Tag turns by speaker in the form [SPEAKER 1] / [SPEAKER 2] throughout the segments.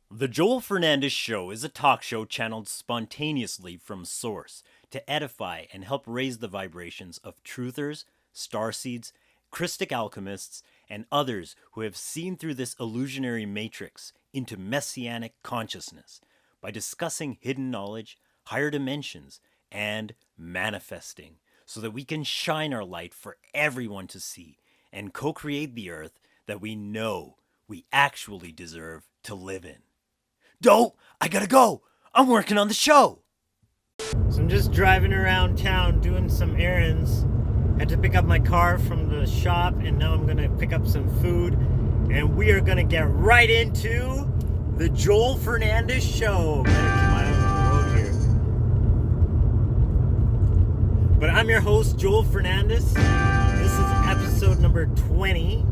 [SPEAKER 1] The Joel Fernandez Show is a talk show channeled spontaneously from source to edify and help raise the vibrations of truthers, starseeds, Christic alchemists, and others who have seen through this illusionary matrix into messianic consciousness by discussing hidden knowledge, higher dimensions, and manifesting so that we can shine our light for everyone to see and co-create the earth that we know we actually deserve to live in. Don't! I gotta go! I'm working on the show!
[SPEAKER 2] So I'm just driving around town doing some errands. Had to pick up my car from the shop, and now I'm gonna pick up some food. And we are gonna get right into the Joel Fernandez Show. Better keep my eyes on the road here. But I'm your host, Joel Fernandez. This is episode number 20.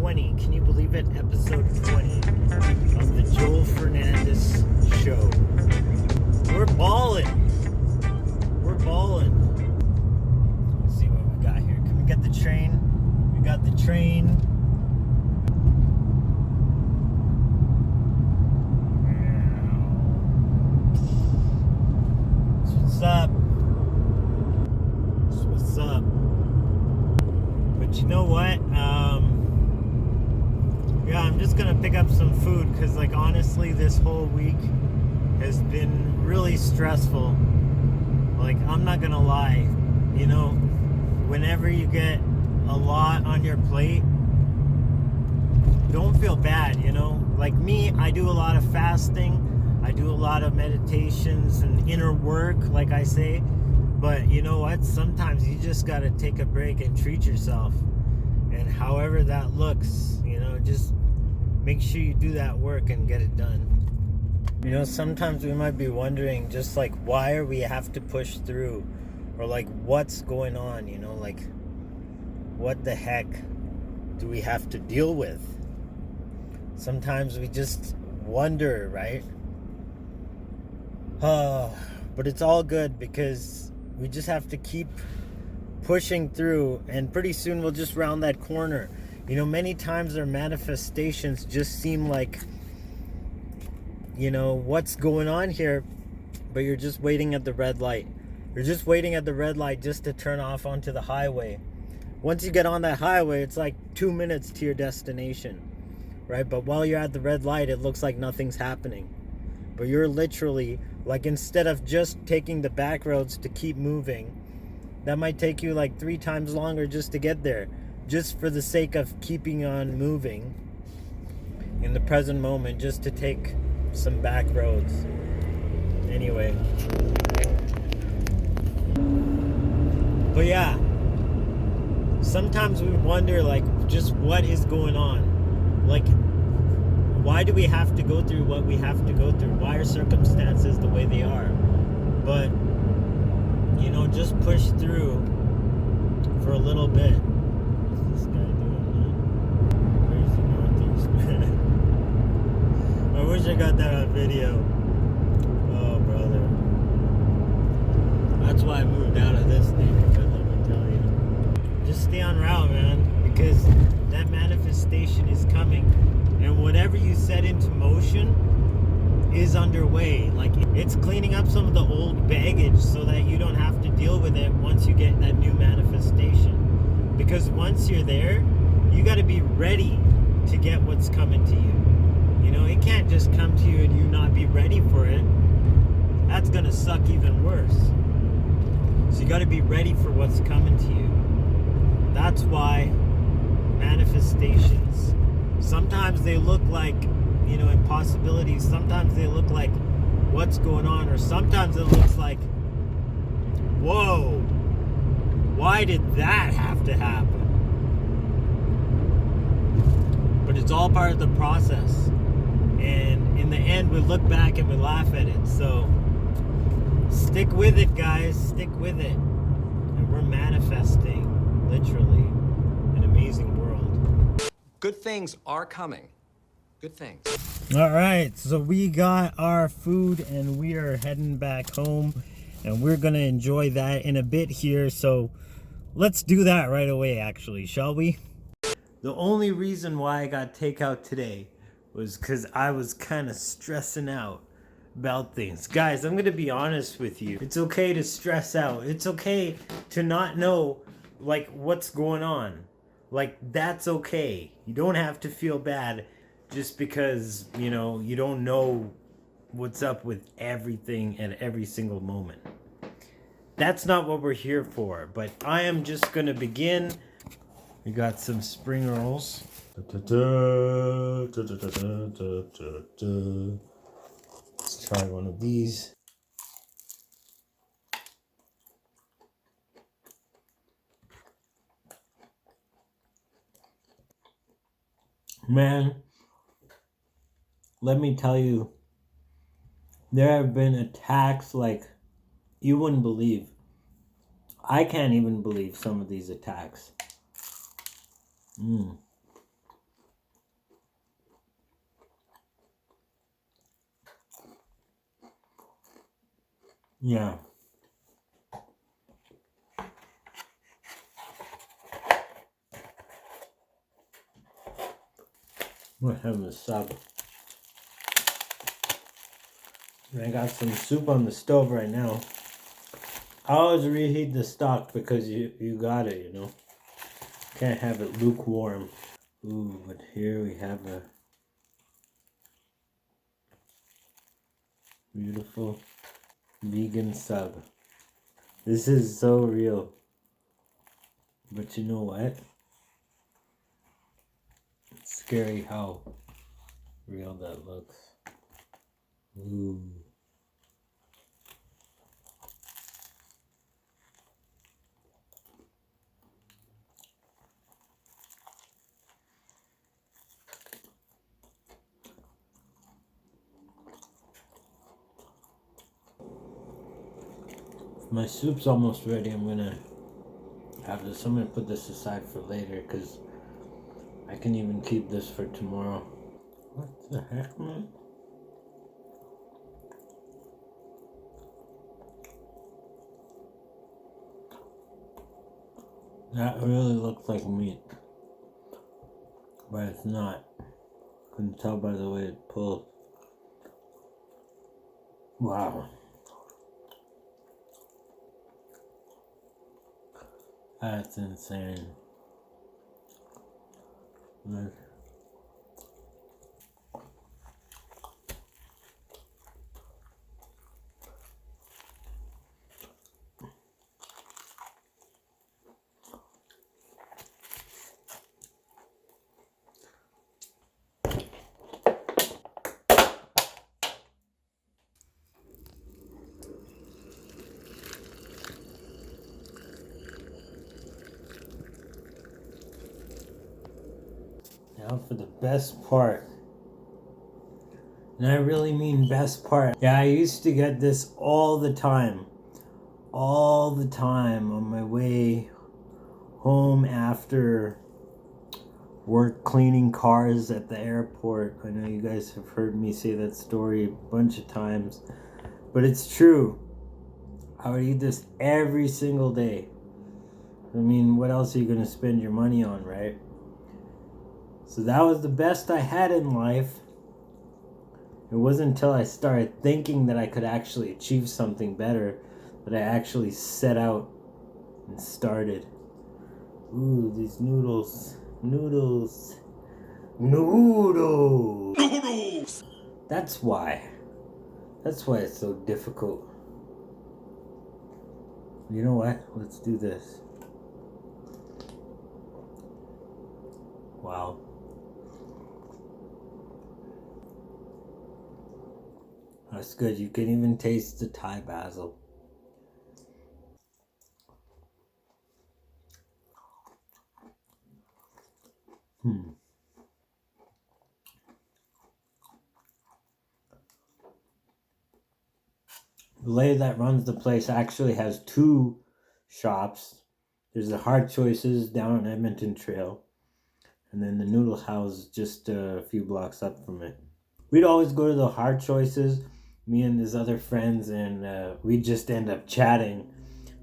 [SPEAKER 2] Can you believe it? Episode 20 of the Joel Fernandez Show. We're balling. Let's see what we got here. Can we get the train? We got the train. What's up? What's up? But you know what? Yeah, I'm just gonna pick up some food because, like, honestly, this whole week has been really stressful. Like, I'm not gonna lie, you know, whenever you get a lot on your plate, don't feel bad, you know. Like me, I do a lot of fasting, I do a lot of meditations and inner work, like I say. But you know what? Sometimes you just gotta take a break and treat yourself. And however that looks, you know, just make sure you do that work and get it done. You know, sometimes we might be wondering just like, why are we have to push through? Or like, what's going on, you know, like, what the heck do we have to deal with? Sometimes we just wonder, right? But it's all good because we just have to keep pushing through, and pretty soon we'll just round that corner. You know, many times our manifestations just seem like, you know, what's going on here? But you're just waiting at the red light. You're just waiting at the red light just to turn off onto the highway. Once you get on that highway, it's like 2 minutes to your destination, right? But while you're at the red light, it looks like nothing's happening. But you're literally, like, instead of just taking the back roads to keep moving, that might take you like 3 times longer just to get there, just for the sake of keeping on moving in the present moment, just to take some back roads. Anyway. But yeah, sometimes we wonder, like, just what is going on? Like, why do we have to go through what we have to go through? Why are circumstances the way they are? But you know, just push through for a little bit. What's this guy doing, man? Crazy northeast. I wish I got that on video. Oh, brother. That's why I moved out of this neighborhood, let me tell you. Just stay on route, man, because that manifestation is coming. And whatever you set into motion is underway. Like, it's cleaning up some of the old baggage so that you don't have to deal with it once you get that new manifestation. Because once you're there, you got to be ready to get what's coming to you. You know, it can't just come to you and you not be ready for it. That's gonna suck even worse. So you got to be ready for what's coming to you. That's why manifestations, sometimes they look like, you know, impossibilities. Sometimes they look like what's going on, or sometimes it looks like, whoa, why did that have to happen? But it's all part of the process, and in the end we look back and we laugh at it. So stick with it, guys, stick with it. And we're manifesting, literally, an amazing world.
[SPEAKER 3] Good things are coming. Good things.
[SPEAKER 2] All right, so we got our food and we are heading back home, and we're gonna enjoy that in a bit here. So let's do that right away, actually, shall we? The only reason why I got takeout today was because I was kind of stressing out about things. Guys, I'm going to be honest with you. It's okay to stress out. It's okay to not know, like, what's going on. Like, that's okay. You don't have to feel bad just because, you know, you don't know what's up with everything at every single moment. That's not what we're here for. But I am just going to begin. We got some spring rolls. Let's try one of these. Man, let me tell you, there have been attacks like you wouldn't believe. I can't even believe some of these attacks. Yeah. We're having a sub. I got some soup on the stove right now. I always reheat the stock because you got it, you know. Can't have it lukewarm. Ooh, but here we have a beautiful vegan sub. This is so real. But you know what? It's scary how real that looks. Ooh. My soup's almost ready. I'm gonna have this. I'm gonna put this aside for later because I can even keep this for tomorrow. What the heck, man? That really looks like meat, but it's not. I can tell by the way it pulls. Wow. That's insane. Look. Now for the best part. And I really mean best part. Yeah, I used to get this all the time. All the time on my way home after work cleaning cars at the airport. I know you guys have heard me say that story a bunch of times. But it's true. I would eat this every single day. I mean, what else are you going to spend your money on, right? So that was the best I had in life. It wasn't until I started thinking that I could actually achieve something better that I actually set out and started. Ooh, these noodles. Noodles. Noodles! Noodles! That's why. That's why it's so difficult. You know what? Let's do this. Wow. That's good. You can even taste the Thai basil. The lady that runs the place actually has two shops. There's the Hard Choices down on Edmonton Trail. And then the Noodle House just a few blocks up from it. We'd always go to the Hard Choices, me and his other friends, and we'd just end up chatting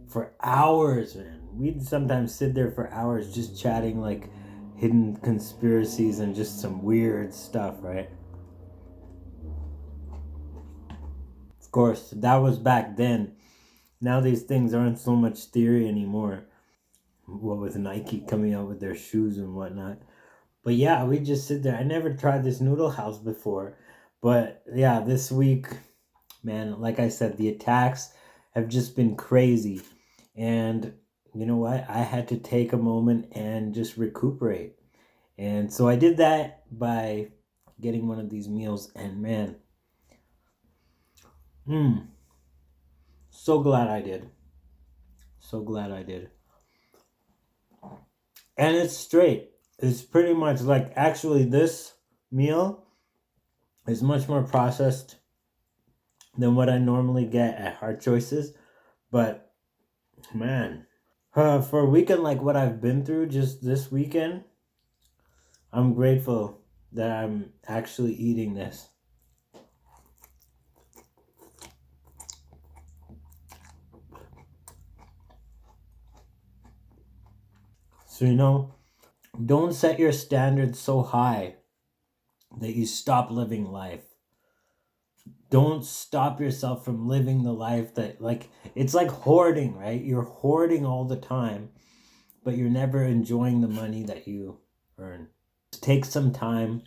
[SPEAKER 2] for hours, man. We'd sometimes sit there for hours just chatting like hidden conspiracies and just some weird stuff, right? course, that was back then. Now these things aren't so much theory anymore. What with Nike coming out with their shoes and whatnot. But yeah, we just sit there. I never tried this noodle house before. But yeah, this week, man, like I said, the attacks have just been crazy. And you know what? I had to take a moment and just recuperate. And so I did that by getting one of these meals. And man, so glad I did. So glad I did. And it's straight. It's pretty much like, actually, this meal is much more processed than what I normally get at Hard Choices. But man, for a weekend like what I've been through just this weekend, I'm grateful that I'm actually eating this. So, don't set your standards so high that you stop living life. Don't stop yourself from living the life that, like, it's like hoarding, right? You're hoarding all the time, but you're never enjoying the money that you earn. Take some time,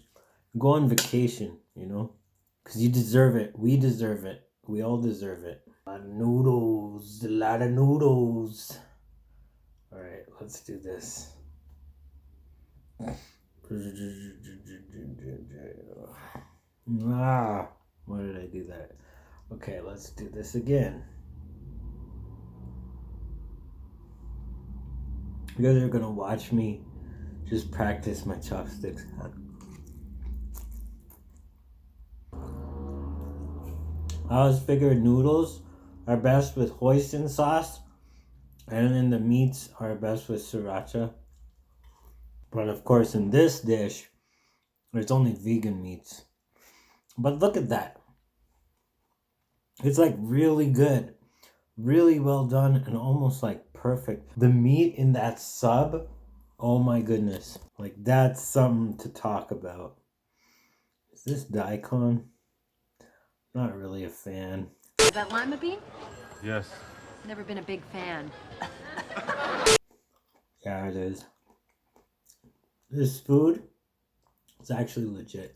[SPEAKER 2] go on vacation, because you deserve it. We deserve it. We all deserve it. A lot of noodles. All right, let's do this. Why did I do that? Okay, let's do this again. You guys are gonna watch me just practice my chopsticks. I always figured noodles are best with hoisin sauce, and then the meats are best with sriracha. But of course, in this dish, there's only vegan meats. But look at that. It's like really good, really well done, and almost like perfect. The meat in that sub, oh my goodness. Like, that's something to talk about. Is this daikon? Not really a fan.
[SPEAKER 4] Is that lima bean?
[SPEAKER 5] Yes.
[SPEAKER 4] Never been a big fan.
[SPEAKER 2] Yeah, it is. This food is actually legit.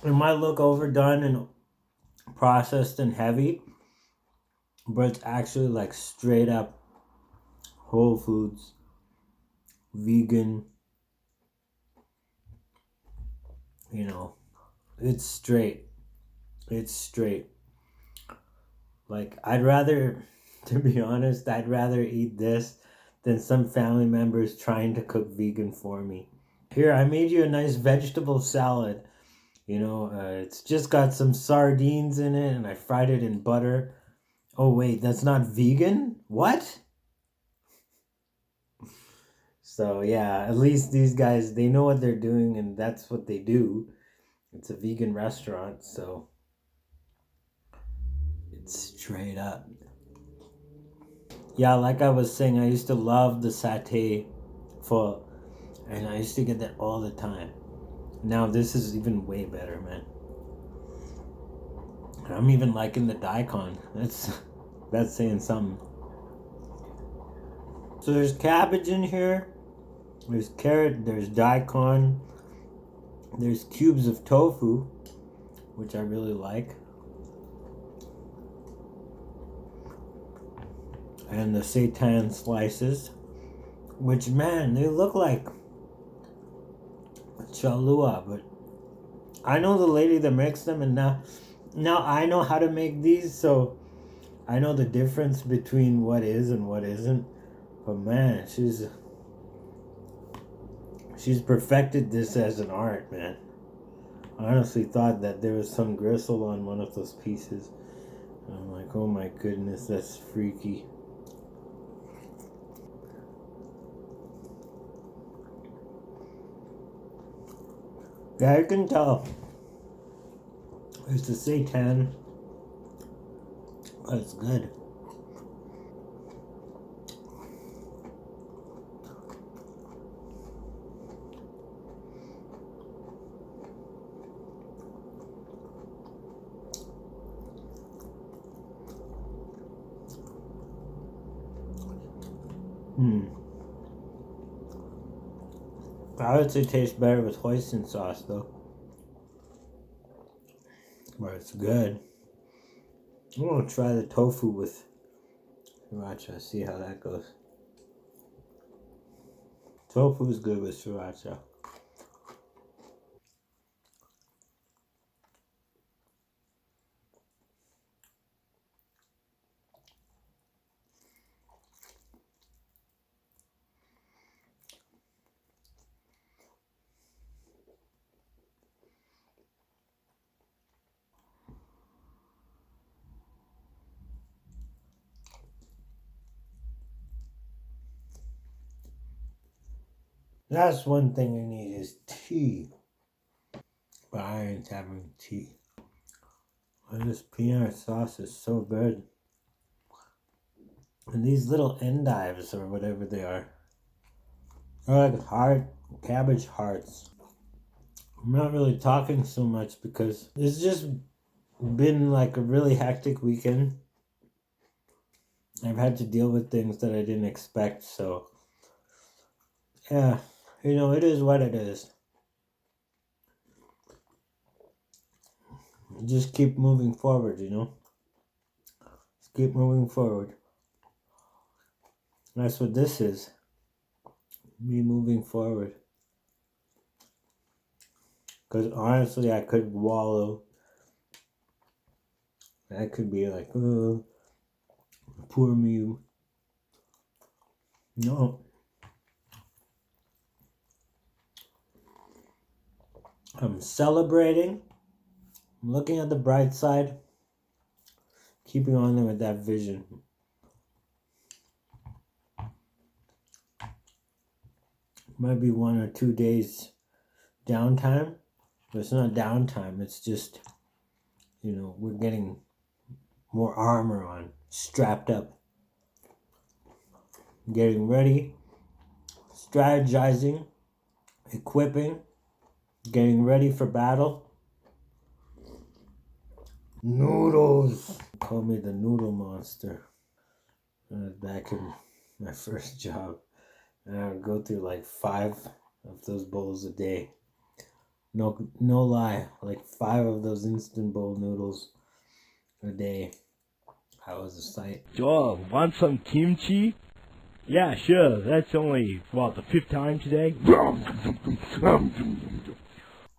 [SPEAKER 2] It might look overdone and processed and heavy, but it's actually like straight up whole foods, vegan. It's straight. It's straight. Like, to be honest, I'd rather eat this than some family members trying to cook vegan for me. Here, I made you a nice vegetable salad. It's just got some sardines in it, and I fried it in butter. Oh, wait, that's not vegan? What? So, yeah, at least these guys, they know what they're doing, and that's what they do. It's a vegan restaurant, so it's straight up. Yeah, like I was saying, I used to love the satay pho, and I used to get that all the time. Now this is even way better, man. I'm even liking the daikon. That's saying something. So there's cabbage in here. There's carrot. There's daikon. There's cubes of tofu, which I really like. And the seitan slices, which, man, they look like chalua, but I know the lady that makes them, and now I know how to make these, so I know the difference between what is and what isn't. But man, she's perfected this as an art, man. I honestly thought that there was some gristle on one of those pieces. And I'm like, oh my goodness, that's freaky. Yeah, I can tell. It's the seitan. Oh, it's good. I would say tastes better with hoisin sauce though. But it's good. I'm gonna try the tofu with sriracha, see how that goes. Tofu is good with sriracha. That's one thing I need is tea. But I ain't having tea. And this peanut sauce is so good. And these little endives or whatever they are like cabbage hearts. I'm not really talking so much because it's just been like a really hectic weekend. I've had to deal with things that I didn't expect, so yeah, it is what it is. Just keep moving forward, Just keep moving forward. That's what this is. Me moving forward. Because honestly, I could wallow. I could be like, oh, poor me. No. I'm celebrating. I'm looking at the bright side. Keeping on with that vision. Might be 1 or 2 days downtime. But it's not downtime. It's just, we're getting more armor on. Strapped up. Getting ready. Strategizing. Equipping. Getting ready for battle. Noodles. Call me the noodle monster. Back in my first job. And I would go through like 5 of those bowls a day. No lie. Like 5 of those instant bowl noodles a day. That was a sight.
[SPEAKER 5] Joel, want some kimchi? Yeah, sure. That's only, the 5th time today?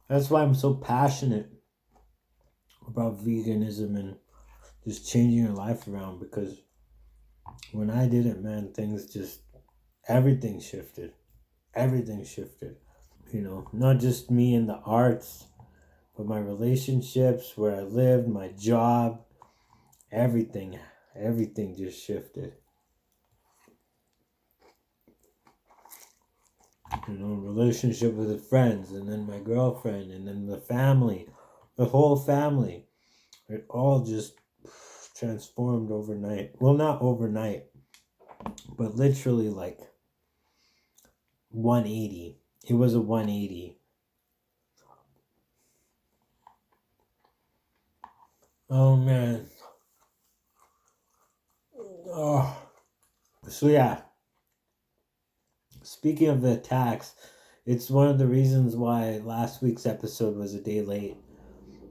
[SPEAKER 2] That's why I'm so passionate about veganism and just changing your life around, because when I did it, man, everything shifted. Everything shifted. Not just me in the arts, but my relationships, where I lived, my job, everything just shifted. Relationship with the friends, and then my girlfriend, and then the family, the whole family. It all just transformed overnight. Well, not overnight, but literally like 180. It was a 180. Oh, man. Oh. So, yeah. Speaking of the attacks, it's one of the reasons why last week's episode was a day late.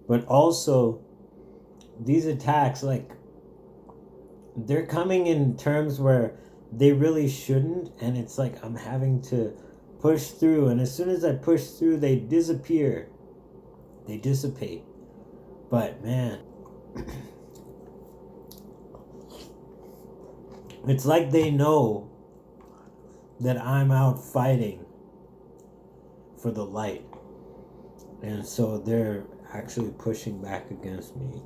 [SPEAKER 2] But also, these attacks, they're coming in terms where they really shouldn't, and it's like I'm having to push through, and as soon as I push through, they disappear. They dissipate. But, man, it's like they know that I'm out fighting for the light. And so they're actually pushing back against me.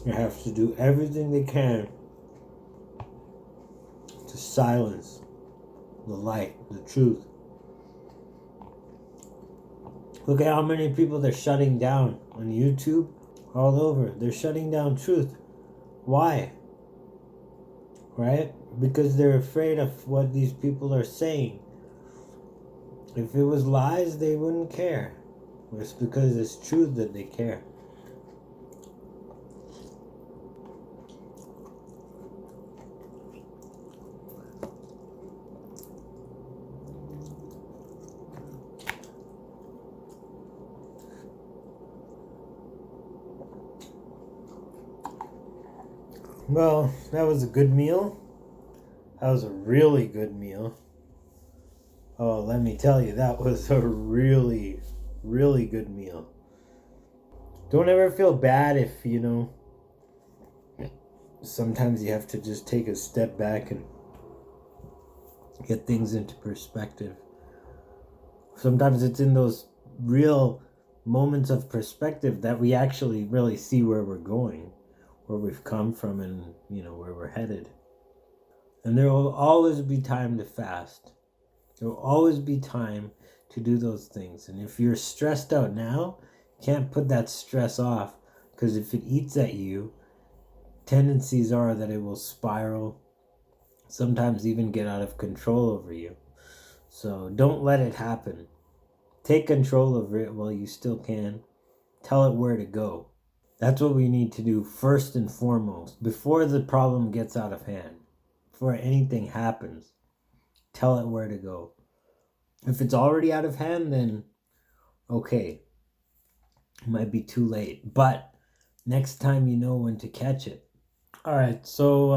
[SPEAKER 2] They have to do everything they can to silence the light, the truth. Look at how many people they're shutting down on YouTube, all over. They're shutting down truth. Why? Right? Because they're afraid of what these people are saying. If it was lies, they wouldn't care. It's because it's truth that they care. Well, that was a good meal. That was a really good meal. Oh, let me tell you, that was a really, really good meal. Don't ever feel bad if, sometimes you have to just take a step back and get things into perspective. Sometimes it's in those real moments of perspective that we actually really see where we're going, where we've come from, and, where we're headed. And there will always be time to fast. There will always be time to do those things. And if you're stressed out now, you can't put that stress off, because if it eats at you, tendencies are that it will spiral, sometimes even get out of control over you. So don't let it happen. Take control of it while you still can. Tell it where to go. That's what we need to do first and foremost, before the problem gets out of hand, before anything happens. Tell it where to go. If it's already out of hand, then okay, it might be too late. But next time you know when to catch it. Alright, so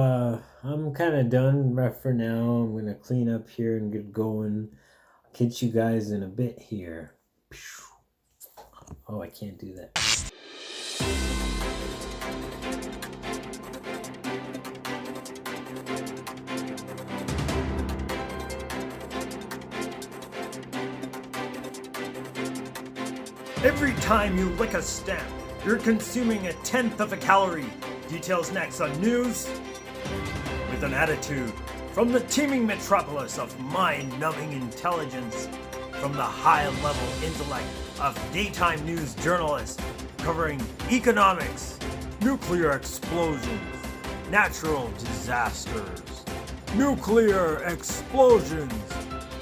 [SPEAKER 2] I'm kind of done right for now. I'm going to clean up here and get going. I'll catch you guys in a bit here. Oh, I can't do that.
[SPEAKER 1] Every time you lick a stem, you're consuming 1/10 of a calorie. Details next on News with an Attitude. From the teeming metropolis of mind-numbing intelligence, from the high-level intellect of daytime news journalists covering economics, nuclear explosions, natural disasters, nuclear explosions,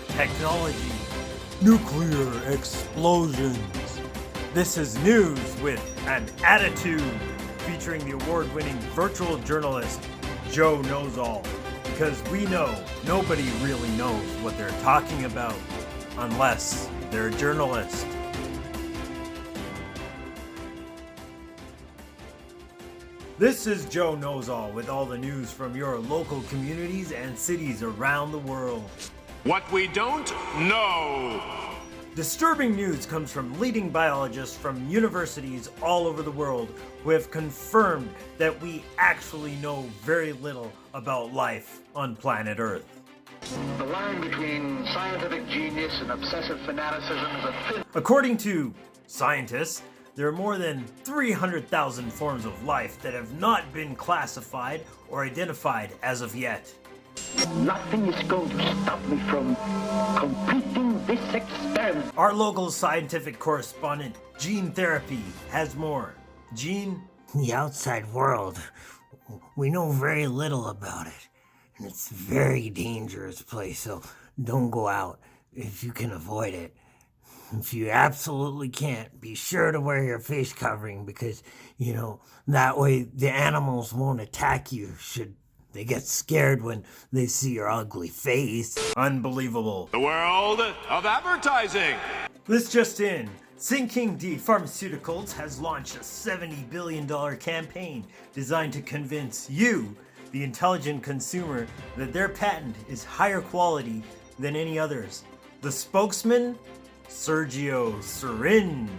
[SPEAKER 1] technology, nuclear explosions. This is News with an Attitude, featuring the award-winning virtual journalist Joe Knows All, because we know nobody really knows what they're talking about unless they're a journalist. This is Joe Knows All with all the news from your local communities and cities around the world.
[SPEAKER 6] What we don't know.
[SPEAKER 1] Disturbing news comes from leading biologists from universities all over the world who have confirmed that we actually know very little about life on planet Earth.
[SPEAKER 7] The line between scientific genius and obsessive fanaticism is a thin.
[SPEAKER 1] According to scientists, there are more than 300,000 forms of life that have not been classified or identified as of yet.
[SPEAKER 7] Nothing is going to stop me from completing this experiment.
[SPEAKER 1] Our local scientific correspondent, Gene Therapy, has more. Gene?
[SPEAKER 2] The outside world, we know very little about it. And it's a very dangerous place, so don't go out if you can avoid it. If you absolutely can't, be sure to wear your face covering because, that way the animals won't attack you should they get scared when they see your ugly face.
[SPEAKER 1] Unbelievable.
[SPEAKER 6] The world of advertising.
[SPEAKER 1] This just in. Sinking D Pharmaceuticals has launched a $70 billion campaign designed to convince you, the intelligent consumer, that their patent is higher quality than any others. The spokesman? Sergio Syringe.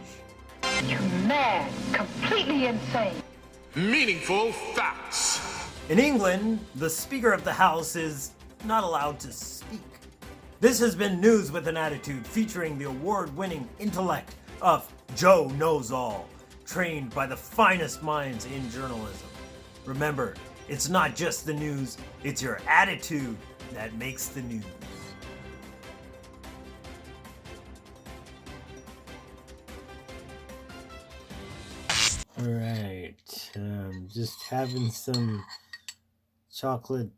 [SPEAKER 8] You mad, completely insane.
[SPEAKER 6] Meaningful facts.
[SPEAKER 1] In England, the Speaker of the House is not allowed to speak. This has been News with an Attitude, featuring the award-winning intellect of Joe Knows All, trained by the finest minds in journalism. Remember, it's not just the news, it's your attitude that makes the news.
[SPEAKER 2] Alright, just having some chocolate,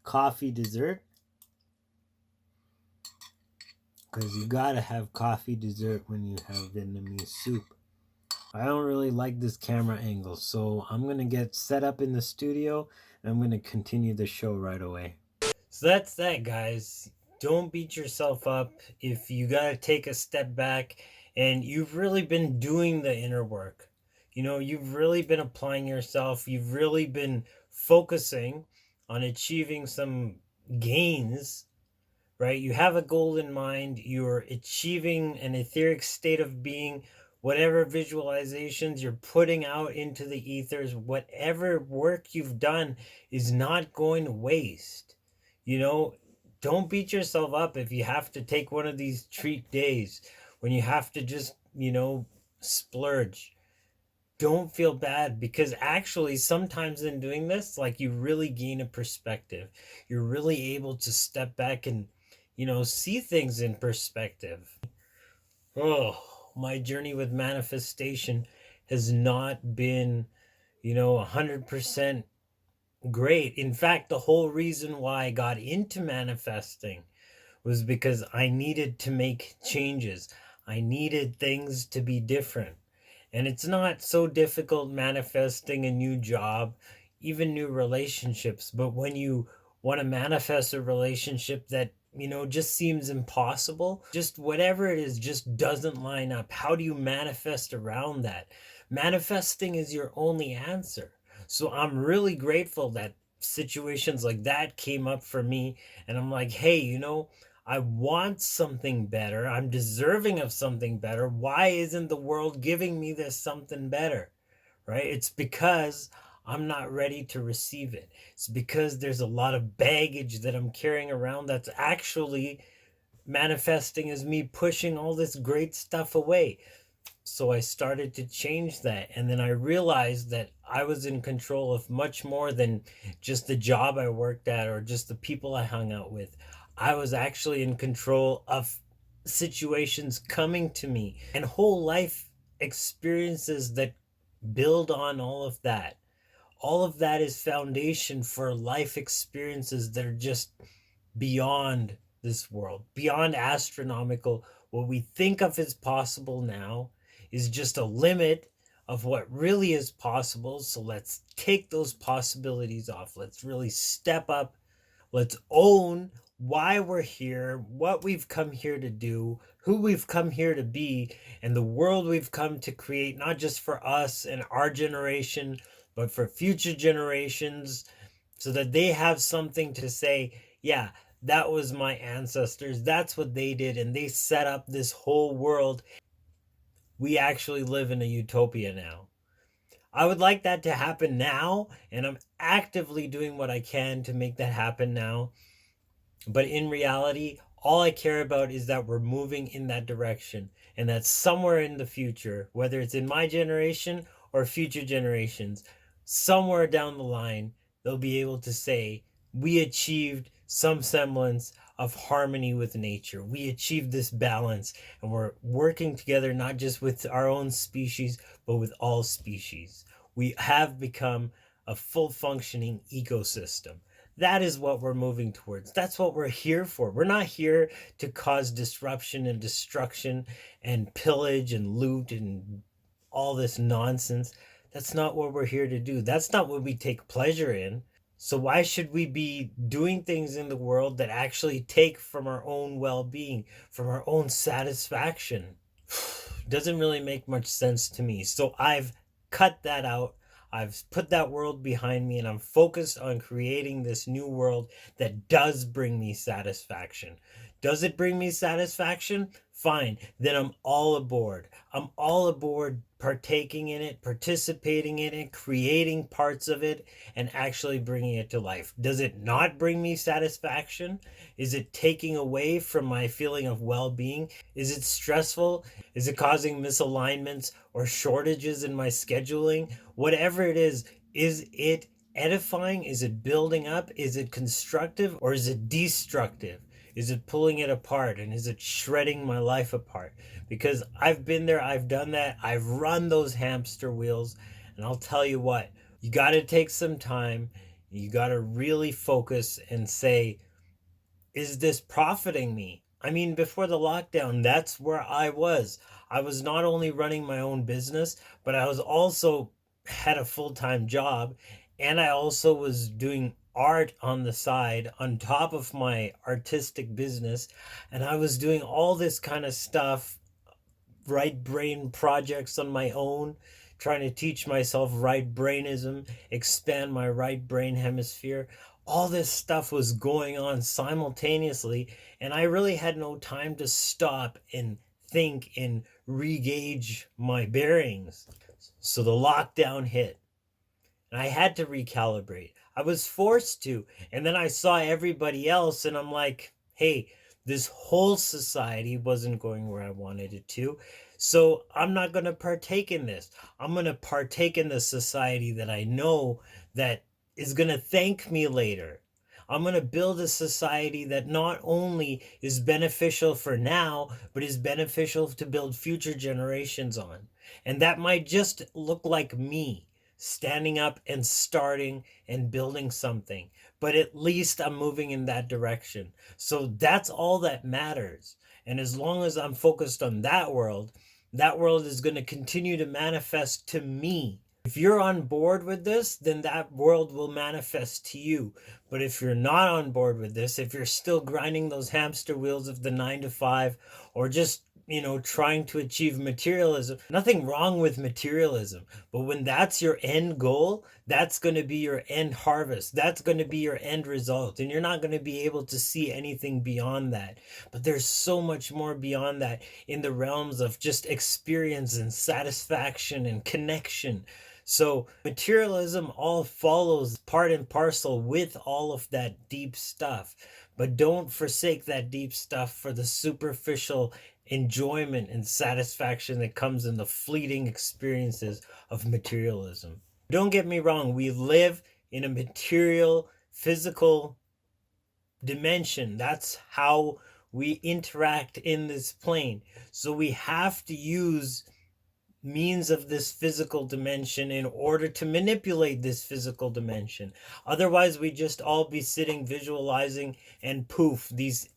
[SPEAKER 2] coffee dessert. Because you gotta have coffee dessert when you have Vietnamese soup. I don't really like this camera angle, so I'm gonna get set up in the studio and I'm gonna continue the show right away. So that's that, guys. Don't beat yourself up if you gotta take a step back and you've really been doing the inner work. You know, you've really been applying yourself, you've really been focusing on achieving some gains, right? You have a goal in mind, you're achieving an etheric state of being, whatever visualizations you're putting out into the ethers, whatever work you've done is not going to waste. You know, don't beat yourself up if you have to take one of these treat days when you have to just, splurge. Don't feel bad, because actually sometimes in doing this, like, you really gain a perspective. You're really able to step back and, see things in perspective. Oh, my journey with manifestation has not been, 100% great. In fact, the whole reason why I got into manifesting was because I needed to make changes. I needed things to be different. And it's not so difficult manifesting a new job, even new relationships. But when you want to manifest a relationship that, just seems impossible, just whatever it is, just doesn't line up, how do you manifest around that? Manifesting is your only answer. So I'm really grateful that situations like that came up for me. And I'm like, hey, I want something better. I'm deserving of something better. Why isn't the world giving me this something better? Right? It's because I'm not ready to receive it. It's because there's a lot of baggage that I'm carrying around that's actually manifesting as me pushing all this great stuff away. So I started to change that. And then I realized that I was in control of much more than just the job I worked at or just the people I hung out with. I was actually in control of situations coming to me and whole life experiences that build on all of that. All of that is foundation for life experiences that are just beyond this world, beyond astronomical. What we think of as possible now is just a limit of what really is possible. So let's take those possibilities off. Let's really step up. Let's own why we're here, what we've come here to do, who we've come here to be, and the world we've come to create, not just for us and our generation, but for future generations, so that they have something to say, yeah, that was my ancestors. That's what they did. And they set up this whole world. We actually live in a utopia now. I would like that to happen now. And I'm actively doing what I can to make that happen now. But in reality, all I care about is that we're moving in that direction. And that somewhere in the future, whether it's in my generation or future generations, somewhere down the line, they'll be able to say, we achieved some semblance of harmony with nature. We achieved this balance, and we're working together not just with our own species, but with all species. We have become a full functioning ecosystem. That is what we're moving towards. That's what we're here for. We're not here to cause disruption and destruction and pillage and loot and all this nonsense. That's not what we're here to do. That's not what we take pleasure in. So why should we be doing things in the world that actually take from our own well-being, from our own satisfaction? Doesn't really make much sense to me. So I've cut that out. I've put that world behind me, and I'm focused on creating this new world that does bring me satisfaction. Does it bring me satisfaction? Fine. Then I'm all aboard. I'm all aboard partaking in it, participating in it, creating parts of it, and actually bringing it to life. Does it not bring me satisfaction? Is it taking away from my feeling of well-being? Is it stressful? Is it causing misalignments or shortages in my scheduling? Whatever it is it edifying? Is it building up? Is it constructive, or is it destructive? Is it pulling it apart, and is it shredding my life apart? Because I've been there, I've done that, I've run those hamster wheels, and I'll tell you what, you got to take some time, you got to really focus and say, is this profiting me? I mean, before the lockdown, that's where I was. I was not only running my own business, but I was also had a full-time job, and I also was doing art on the side on top of my artistic business, and I was doing all this kind of stuff, right brain projects on my own, trying to teach myself right brainism, expand my right brain hemisphere. All this stuff was going on simultaneously, and I really had no time to stop and think and re-gauge my bearings. So the lockdown hit, and I had to recalibrate. I was forced to. And then I saw everybody else, and I'm like, hey, this whole society wasn't going where I wanted it to. So I'm not going to partake in this. I'm going to partake in the society that I know that is going to thank me later. I'm going to build a society that not only is beneficial for now, but is beneficial to build future generations on. And that might just look like me standing up and starting and building something. But at least I'm moving in that direction. So that's all that matters. And as long as I'm focused on that world is going to continue to manifest to me. If you're on board with this, then that world will manifest to you. But if you're not on board with this, if you're still grinding those hamster wheels of the 9 to 5, or just, trying to achieve materialism, nothing wrong with materialism. But when that's your end goal, that's going to be your end harvest. That's going to be your end result. And you're not going to be able to see anything beyond that. But there's so much more beyond that in the realms of just experience and satisfaction and connection. So materialism all follows part and parcel with all of that deep stuff. But don't forsake that deep stuff for the superficial enjoyment and satisfaction that comes in the fleeting experiences of materialism. Don't get me wrong, we live in a material, physical dimension. That's how we interact in this plane. So we have to use means of this physical dimension in order to manipulate this physical dimension. Otherwise, we'd just all be sitting visualizing, and poof, these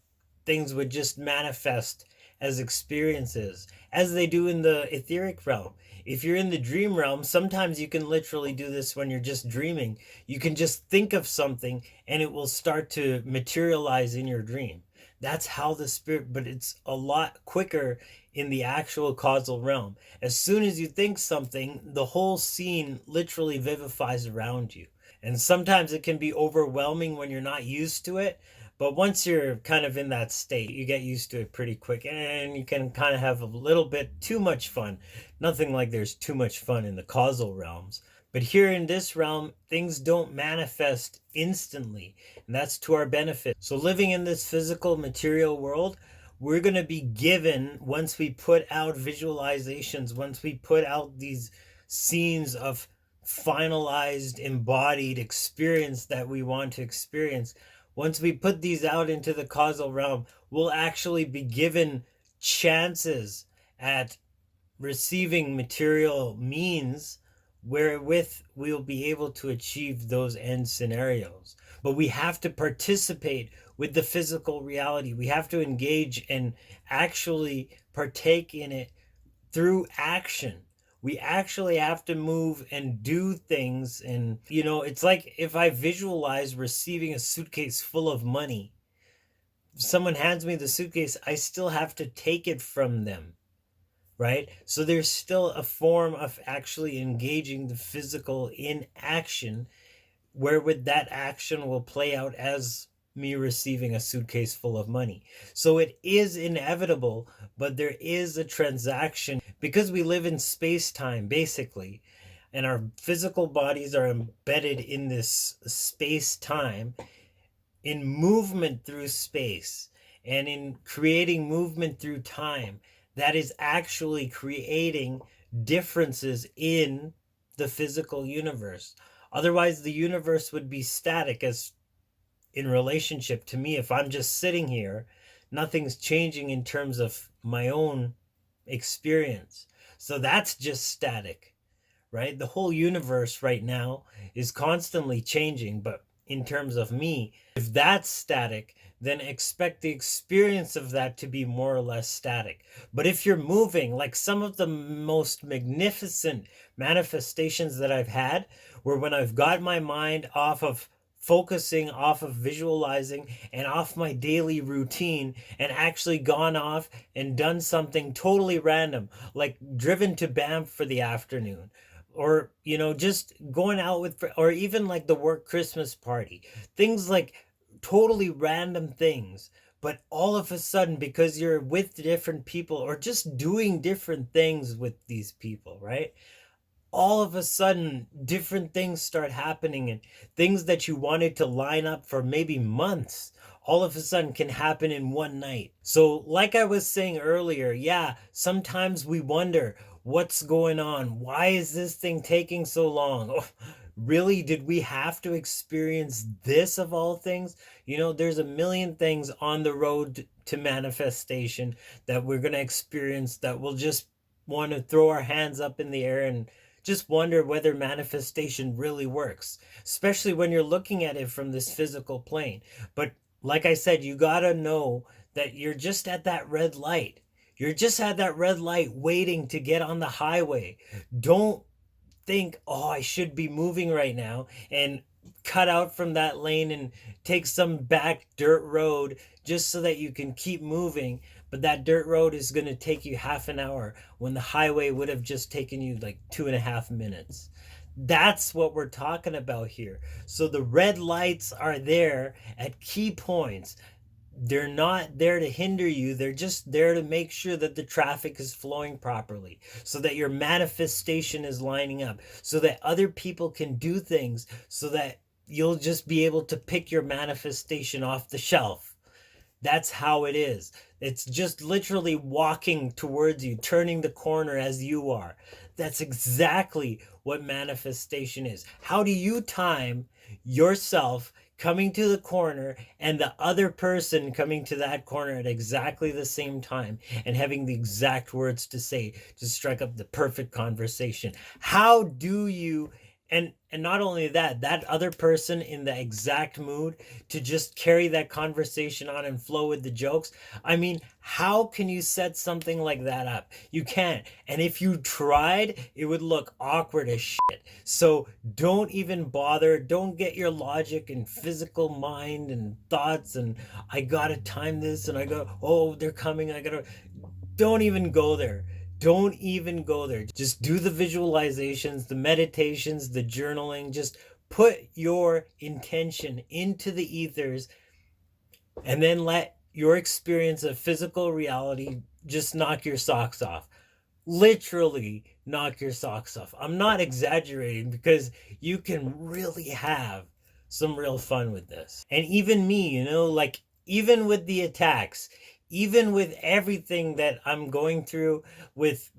[SPEAKER 2] things would just manifest as experiences, as they do in the etheric realm. If you're in the dream realm, sometimes you can literally do this when you're just dreaming. You can just think of something and it will start to materialize in your dream. That's how the spirit, but it's a lot quicker in the actual causal realm. As soon as you think something, the whole scene literally vivifies around you. And sometimes it can be overwhelming when you're not used to it. But once you're kind of in that state, you get used to it pretty quick, and you can kind of have a little bit too much fun. Nothing like there's too much fun in the causal realms. But here in this realm, things don't manifest instantly, and that's to our benefit. So living in this physical material world, we're going to be given, once we put out visualizations, once we put out these scenes of finalized, embodied experience that we want to experience, once we put these out into the causal realm, we'll actually be given chances at receiving material means wherewith we'll be able to achieve those end scenarios. But we have to participate with the physical reality. We have to engage and actually partake in it through action. We actually have to move and do things. And, it's like if I visualize receiving a suitcase full of money, if someone hands me the suitcase, I still have to take it from them, right? So there's still a form of actually engaging the physical in action, wherewith that action will play out as me receiving a suitcase full of money. So it is inevitable, but there is a transaction because we live in space-time, basically, and our physical bodies are embedded in this space-time, in movement through space, and in creating movement through time. That is actually creating differences in the physical universe. Otherwise, the universe would be static as in relationship to me. If I'm just sitting here, nothing's changing in terms of my own experience. So that's just static, right? The whole universe right now is constantly changing, but in terms of me, if that's static, then expect the experience of that to be more or less static. But if you're moving, like some of the most magnificent manifestations that I've had were when I've got my mind off of focusing, off of visualizing, and off my daily routine, and actually gone off and done something totally random, like driven to Banff for the afternoon, or just going out with or even like the work Christmas party, things like totally random things, but all of a sudden, because you're with different people or just doing different things with these people, right, all of a sudden different things start happening, and things that you wanted to line up for maybe months all of a sudden can happen in one night. So like I was saying earlier, yeah, sometimes we wonder what's going on. Why is this thing taking so long? Oh, really, did we have to experience this of all things? There's a million things on the road to manifestation that we're going to experience that we'll just want to throw our hands up in the air and just wonder whether manifestation really works, especially when you're looking at it from this physical plane. But like I said, you gotta know that you're just at that red light. You're just at that red light waiting to get on the highway. Don't think, oh, I should be moving right now, and cut out from that lane and take some back dirt road just so that you can keep moving. But that dirt road is going to take you half an hour when the highway would have just taken you like 2.5 minutes. That's what we're talking about here. So the red lights are there at key points. They're not there to hinder you. They're just there to make sure that the traffic is flowing properly, so that your manifestation is lining up, so that other people can do things, so that you'll just be able to pick your manifestation off the shelf. That's how it is. It's just literally walking towards you, turning the corner as you are. That's exactly what manifestation is. How do you time yourself coming to the corner and the other person coming to that corner at exactly the same time and having the exact words to say to strike up the perfect conversation? How do you, and not only that, that other person in the exact mood to just carry that conversation on and flow with the jokes? I mean, how can you set something like that up? You can't. And if you tried, it would look awkward as shit. So don't even bother. Don't get your logic and physical mind and thoughts and I gotta time this and I go, oh, they're coming, don't even go there. Don't even go there. Just do the visualizations, the meditations, the journaling. Just put your intention into the ethers and then let your experience of physical reality just knock your socks off. Literally knock your socks off. I'm not exaggerating, because you can really have some real fun with this. And even me, like even with the attacks, even with everything that I'm going through with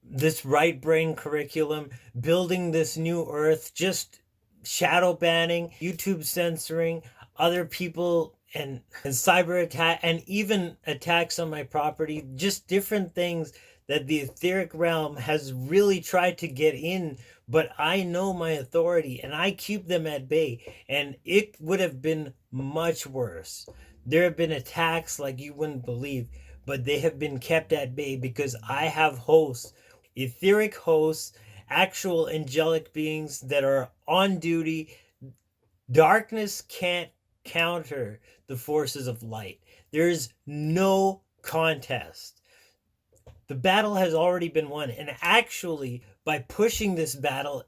[SPEAKER 2] this right brain curriculum, building this new earth, just shadow banning, YouTube censoring, other people and cyber attack, and even attacks on my property, just different things that the etheric realm has really tried to get in, but I know my authority and I keep them at bay, and it would have been much worse. There have been attacks like you wouldn't believe, but they have been kept at bay because I have hosts, etheric hosts, actual angelic beings that are on duty. Darkness can't counter the forces of light. There's no contest. The battle has already been won. And actually, by pushing this battle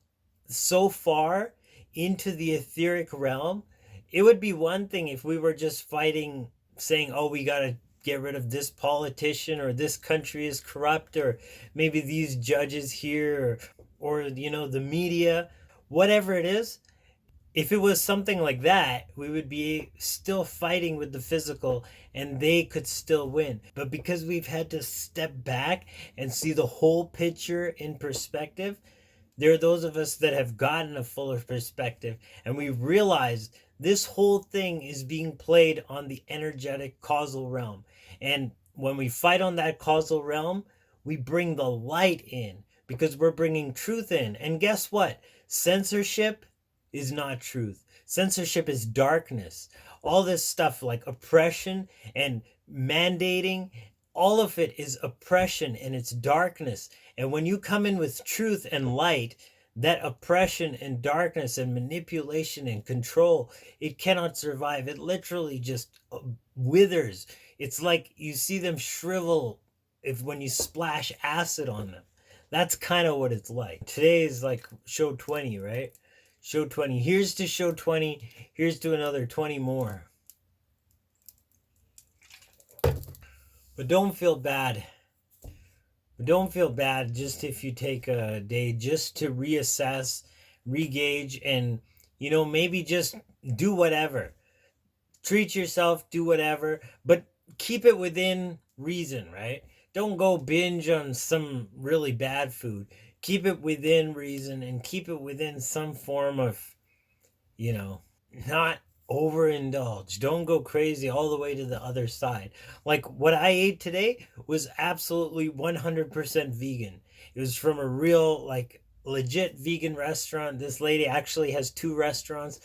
[SPEAKER 2] so far into the etheric realm, it would be one thing if we were just fighting, saying, oh, we got to get rid of this politician, or this country is corrupt, or maybe these judges here, or the media, whatever it is. If it was something like that, we would be still fighting with the physical and they could still win. But because we've had to step back and see the whole picture in perspective, there are those of us that have gotten a fuller perspective, and we realize this whole thing is being played on the energetic causal realm. And when we fight on that causal realm, we bring the light in, because we're bringing truth in. And guess what? Censorship is not truth. Censorship is darkness. All this stuff like oppression and mandating, all of it is oppression and it's darkness. And when you come in with truth and light, that oppression and darkness and manipulation and control, it cannot survive. It literally just withers. It's like you see them shrivel when you splash acid on them. That's kind of what it's like. Today is like show 20, right? Show 20. Here's to show 20. Here's to another 20 more. But don't feel bad. Don't feel bad just if you take a day just to reassess, regauge, and, maybe just do whatever. Treat yourself, do whatever, but keep it within reason, right? Don't go binge on some really bad food. Keep it within reason and keep it within some form of, not overindulge. Don't go crazy all the way to the other side. Like what I ate today was absolutely 100% vegan. It was from a real, like, legit vegan restaurant. This lady actually has 2 restaurants.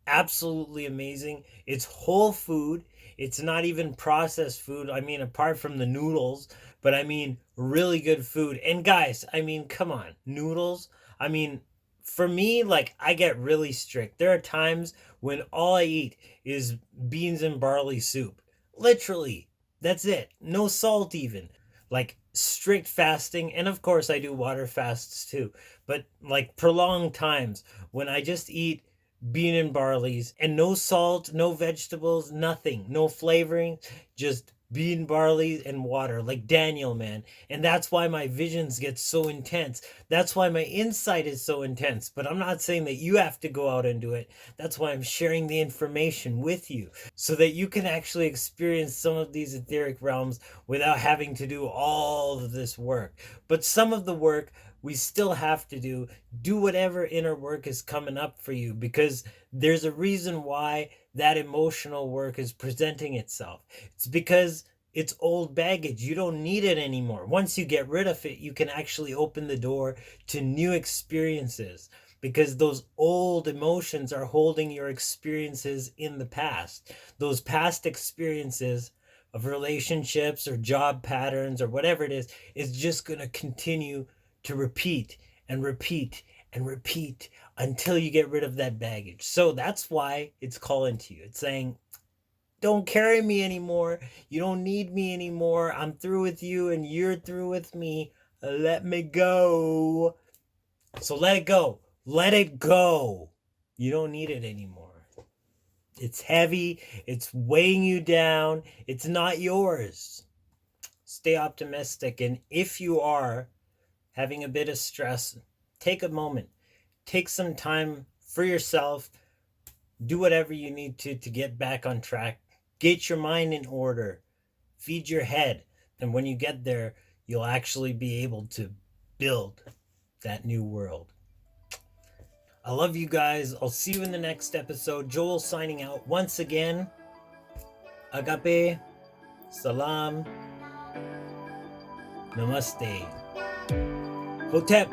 [SPEAKER 2] Absolutely amazing. It's whole food. It's not even processed food. I mean, apart from the noodles, but I mean, really good food. And guys, I mean, come on, noodles. I mean, for me, like, I get really strict. There are times when all I eat is beans and barley soup. Literally, that's it. No salt even. Like, strict fasting. And of course, I do water fasts too. But like prolonged times when I just eat bean and barleys and no salt, no vegetables, nothing, no flavoring, just bean, barley, and water, like Daniel, man. And that's why my visions get so intense. That's why my insight is so intense. But I'm not saying that you have to go out and do it. That's why I'm sharing the information with you so that you can actually experience some of these etheric realms without having to do all of this work. But some of the work we still have to do. Do whatever inner work is coming up for you, because there's a reason why that emotional work is presenting itself. It's because it's old baggage. You don't need it anymore. Once you get rid of it, you can actually open the door to new experiences, because those old emotions are holding your experiences in the past. Those past experiences of relationships or job patterns or whatever it is just going to continue to repeat and repeat and repeat until you get rid of that baggage. So that's why it's calling to you. It's saying, don't carry me anymore. You don't need me anymore. I'm through with you and you're through with me. Let me go. So let it go. Let it go. You don't need it anymore. It's heavy. It's weighing you down. It's not yours. Stay optimistic. And if you are having a bit of stress, take a moment. Take some time for yourself. Do whatever you need to get back on track. Get your mind in order. Feed your head. And when you get there, you'll actually be able to build that new world. I love you guys. I'll see you in the next episode. Joel signing out once again. Agape, salaam, namaste. Hotep.